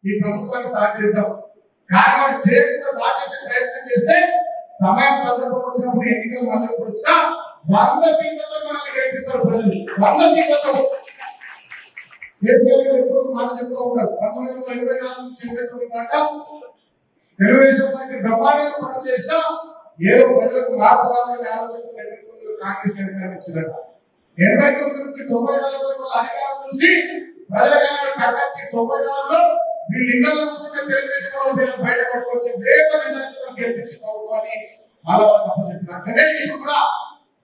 ఈ ప్రభుత్వాన్ని సహకరిద్దాం. కానీ వాడు చేయకుండా దాటేసే ప్రయత్నం చేస్తే సమయం సందర్భం వచ్చినప్పుడు ఎన్నికలు మళ్ళీ వచ్చినా 100 సీట్లతో మనల్ని గెలిపిస్తారు ప్రజలు. 100 సీట్లతో. కేసీఆర్ గారు ఎప్పుడు మాట చెప్తూ ఉంటారు. 1984 నుంచి 1999 దాకా తెలుగుదేశం పార్టీ బ్రహ్మాండంగా పనులు చేసినా ఏదో ప్రజలకు మార్పు కావాలని ఆలోచనతో 89 కాంగ్రెస్ అధికారం ఇచ్చారు. 89 నుంచి 94 వరకు అధికారం చూసి ప్రజలకు కట్టచ్చి 94లో వీళ్ళు ఇళ్లలో కూర్చుంటే తెలుగుదేశం వాళ్ళు వీళ్ళని బయట పట్టుకొచ్చి వేగ మెజార్టీతో గెలిపించి ప్రభుత్వాన్ని ఆలోచన తప్పచెప్పారు. అంటే ఇప్పుడు కూడా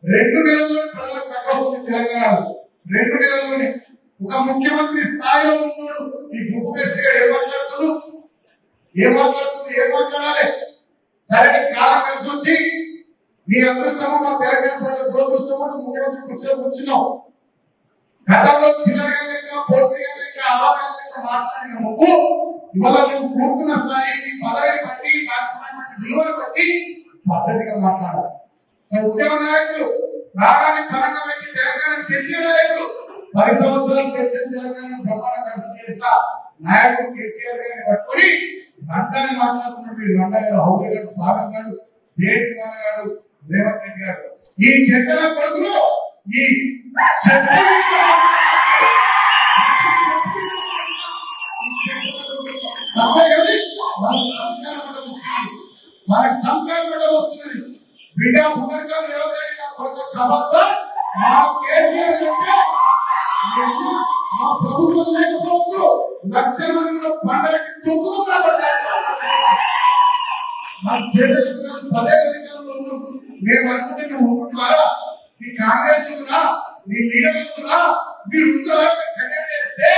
2 నెలల్లోనే ప్రజలకు కట్టవుతుంది తెలంగాణ. 2 నెలల్లోనే ఒక ముఖ్యమంత్రి స్థాయిలో ఉన్నాడు. ఈ గుప్పు కేసీఆర్ ఏం మాట్లాడుతుంది, ఏం మాట్లాడాలి? సరే కాలం కలిసి వచ్చి నీ అదృష్టమో మా తెలంగాణ ప్రజల దురదృష్టమో ముఖ్యమంత్రి కూర్చొని కూర్చున్నావు. గతంలో చిల్లరగా లెక్క, పోటీగా లెక్క, అవాగా లెక్క మాట్లాడిన నువ్వు ఇవాళ నువ్వు కూర్చున్న స్థాయి, పదవిని బట్టి, విలువను బట్టి పద్ధతిగా మాట్లాడాలి. ఉద్యమ నాయకులు రాగాన్ని పరంగా పెట్టి తెలంగాణ తెచ్చిన నాయకులు 10 సంవత్సరాలు తెచ్చిన తెలంగాణ బ్రహ్మాండంగా అర్థం చేస్తా నాయకుడు కేసీఆర్ గారిని పట్టుకొని లండాన్ని మాట్లాడుతున్నాడు. మీరు లండగాడు, హౌదగాడు, భాగంగాడు, దేటి గారు, రేవంత్ రెడ్డి గారు, ఈ చెత్తల కొడుకులు ఈ మనకి సంస్కారం వస్తుంది. బిడ్డ పునర్కాలు ఎవరైనా కొడుకు కబద్దా మా కేసీఆర్ చెప్తే మా ప్రభుత్వం లేకపోవచ్చు 1,00,000 మందిలో పండగకి తొక్కుతున్నా పదే అధికారంలో ఉన్నాం. మేము అనుకుంటే నువ్వు ఉంటున్నారా, నీ కాంగ్రెస్ ఉందా, నీ లీడర్ ఉందా, మీరు కన్యా చేస్తే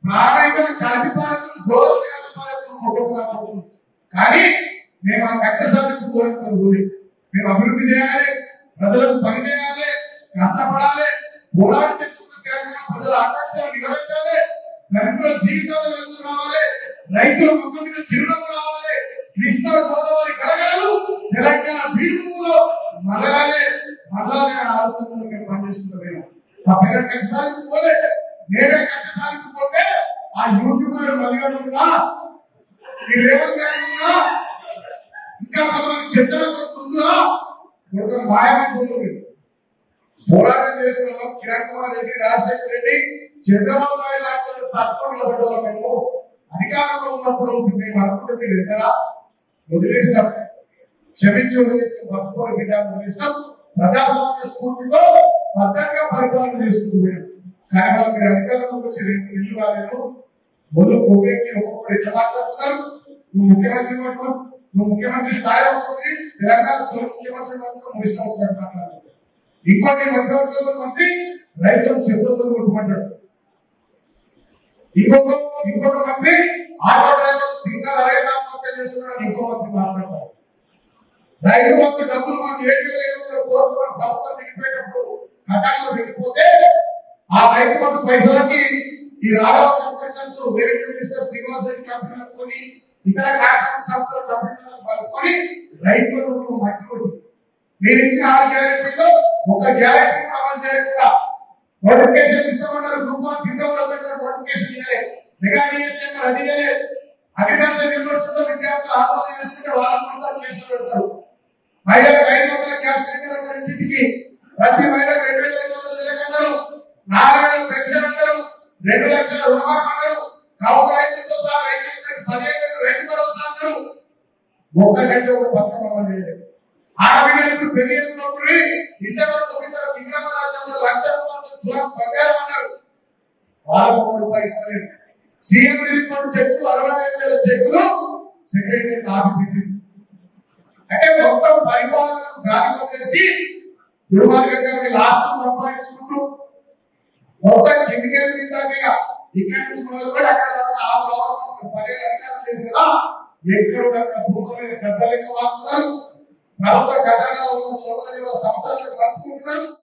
ప్రాణాయిత కలిపి పాలకులు గౌరవ పాలకులు మొక్కుతున్నా. కానీ మేము ఆ కక్ష సాధనకు కోరుకున్నాం. మేము అభివృద్ధి చేయాలి, ప్రజలకు పని చేయాలి, కష్టపడాలి, పోరాడి తెచ్చుకున్న తెలంగాణ ప్రజల ఆకాంక్షలు నిలబెట్టాలి, దళితుల జీవితాలు వెలుగు రావాలి, రైతుల మొత్తం మీద చిరునవ్వు రావాలి, కృష్ణా గోదావరి కలగాలు తెలంగాణ బీడులో మళ్ళాలే ఆలోచనలు మేము పనిచేసుకుంటాం. తప్పగా కక్ష సాధించుకోలే, నేనే కక్ష సాధించుకోతే ఆ యూట్యూబ్ మల్లిగాడు ఉన్నా, ఈ రేవంత్ గారు ఉన్నా, ఇంకా కొంతమంది చర్చల ఉందిరా ఒక మాయమైపోతుంది. పోరాటం చేసుకున్నాం. కిరణ్ కుమార్ రెడ్డి, రాజశేఖర రెడ్డి, చంద్రబాబు నాయుడు లాంటి తత్వం నిలబడ్డాం. మేము అధికారంలో ఉన్నప్పుడు మేము అనుకుంటే మీరు ఎక్కడా వదిలేస్తాం, క్షమించి వదిలేస్తాం, బతుకోని బిడ్డ వదిలేస్తాం. ప్రజాస్వామ్య స్ఫూర్తితో భద్రంగా పరిపాలన చేసుకుంటున్నాం. కానీ వాళ్ళు మీరు అధికారంలోకి వచ్చి 2 నెలలు కాలేదు, ఒళ్ళు కోవేకి ఒక్కొక్కరు ఎట్లా మాట్లాడుతున్నారు. నువ్వు ముఖ్యమంత్రి పట్టుకో, నువ్వు ముఖ్యమంత్రి స్థాయిలో ఉంటుంది, తెలంగాణ తొలి ముఖ్యమంత్రి పట్టుకో ఇష్టం వస్తున్నారు మాట్లాడుతున్నారు. ఇంకోటి మంత్రివర్గంలో మంత్రి రైతులకు చెప్పులతో కొట్టుకుంటాడు. ఇంకొక మంత్రి ఆటో డ్రైవర్ ఇంకా రైతాత్మహత్య చేస్తున్నాడు. ఇంకో మంత్రి మాట్లాడతారు. రైతు మంత్రి డబ్బులు మనకు 7,500 కోట్లు మన ప్రభుత్వం దిగిపోయేటప్పుడు ఖజానాలో పెట్టిపోతే ఆ రైతు మంత్రి పైసలకి ఈ Raghava constructions, revenue minister Srinivas Reddy కంపెనీలకు కొని, ఇతర కాంట్రాక్ట్ సంస్థల కంపెనీలకు కలుపుకొని రైతులకు మట్టి కొట్టి మీరు ఇచ్చిన 6 గ్యారెంటీలో ఒక గ్యారెంటీ అమలు చేయకుండా నోటిఫికేషన్ ఇస్తామన్నారు. గ్రూప్ 1 ఫిబ్రవరిలో పెట్టిన నోటిఫికేషన్ ఇవ్వలేదు. మెగా డిఎస్ఎం అది లేదు. అగ్రికల్చర్ యూనివర్సిటీలో విద్యార్థులు ఆందోళన చేసుకుంటే వాళ్ళందరూ కేసులు పెడతారు. మహిళలకు 500 గ్యాస్ సిలిండర్ ఇంటికి ప్రతి మహిళకు 2,500 లేకన్నారు. 4,000 పెన్షన్ అన్నారు. 2 లక్షల రుణమాఫీ అన్నారు. కౌలు రైతులతో సహా రైతులకు 15,000 రైతు భరోసా అన్నారు. ఒక్కటంటే ఒక పథకం అమలు చేయలేదు. ఆడబిడ్డలకు పెళ్లి చేసుకున్నప్పుడు డిసెంబర్ 9 ఇంద్రమ రాజ్యంలో 1,00,000 తులం బంగారం అన్నారు. వాళ్ళకు ₹1 ఇస్తలేదు. సీఎం రిపోర్ట్ చెక్కులు 65,000 చెక్కులు సెక్రటరీ ఆఫీస్ పెట్టింది. అంటే మొత్తం పరిపాలనకు గాలి వదిలేసి దుర్మార్గంగా లాస్ట్ సంపాదించుకుంటూ మొత్తం కిందికెళ్ళి మీద ఇక్కడ నుంచి మొదలుకొని అక్కడ ఆ గవర్నమెంట్ 10 అధికారులు లేదు కదా, ఎక్కడ భూముల మీద పెద్ద లెక్క వాడుతున్నారు. ప్రభుత్వ ఖజానా ఉన్న సోదరుల సంస్థలకు పంపుకుంటున్నారు.